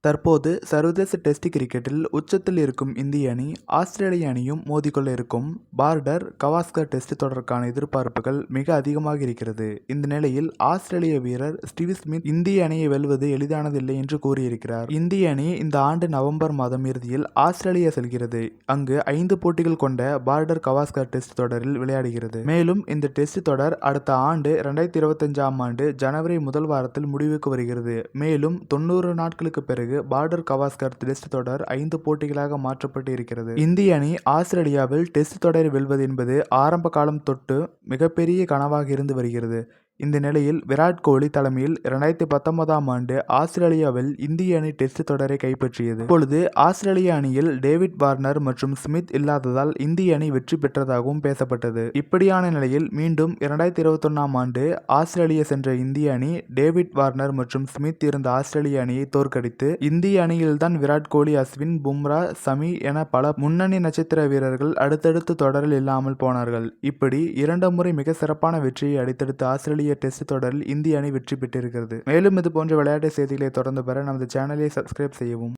தற்போது சர்வதேச டெஸ்ட் கிரிக்கெட்டில் உச்சத்தில் இருக்கும் இந்திய அணி ஆஸ்திரேலிய அணியும் மோதிக்கொள்ள இருக்கும் பார்டர் கவாஸ்கர் டெஸ்ட் தொடருக்கான எதிர்பார்ப்புகள் மிக அதிகமாக இருக்கிறது. இந்த நிலையில் ஆஸ்திரேலிய வீரர் ஸ்டீவ் ஸ்மித் இந்திய அணியை வெல்வது எளிதானதில்லை என்று கூறியிருக்கிறார். இந்திய அணி இந்த ஆண்டு நவம்பர் மாதம் இறுதியில் ஆஸ்திரேலியா செல்கிறது. அங்கு 5 போட்டிகள் கொண்ட பார்டர் கவாஸ்கர் டெஸ்ட் தொடரில் விளையாடுகிறது. மேலும் இந்த டெஸ்ட் தொடர் அடுத்த ஆண்டு 2025ஆம் ஆண்டு ஜனவரி முதல் வாரத்தில் முடிவுக்கு வருகிறது. மேலும் 90 நாட்களுக்கு பிறகு பார்டர் கவாஸ்கர் டெஸ்ட் தொடர் 5 போட்டிகளாக மாற்றப்பட்டு இருக்கிறது. இந்திய அணி ஆஸ்திரேலியாவில் டெஸ்ட் தொடரை வெல்வது என்பது ஆரம்ப காலம் தொட்டு மிகப்பெரிய கனவாக இருந்து வருகிறது. இந்த நிலையில் விராட் கோலி தலைமையில் 2019ஆம் ஆண்டு ஆஸ்திரேலியாவில் இந்திய அணி டெஸ்ட் தொடரை கைப்பற்றியது. இப்பொழுது ஆஸ்திரேலிய அணியில் டேவிட் வார்னர் மற்றும் ஸ்மித் இல்லாததால் இந்திய அணி வெற்றி பெற்றதாகவும் பேசப்பட்டது. இப்படியான நிலையில் மீண்டும் 2021ஆம் ஆண்டு ஆஸ்திரேலியா சென்ற இந்திய அணி டேவிட் வார்னர் மற்றும் ஸ்மித் இருந்த ஆஸ்திரேலிய அணியை தோற்கடித்து இந்திய அணியில்தான் விராட் கோலி, அஸ்வின், பும்ரா, சமி என பல முன்னணி நட்சத்திர வீரர்கள் அடுத்தடுத்து தொடரில் இல்லாமல் போனார்கள். இப்படி 2 முறை மிக சிறப்பான வெற்றியை அடித்தெடுத்த ஆஸ்திரேலிய டெஸ்ட் தொடரில் இந்திய அணி வெற்றி பெற்றிருக்கிறது. மேலும் இது போன்ற விளையாட்டு செய்திகளை தொடர்ந்து பெற நமது சேனலை சப்ஸ்கிரைப் செய்யவும்.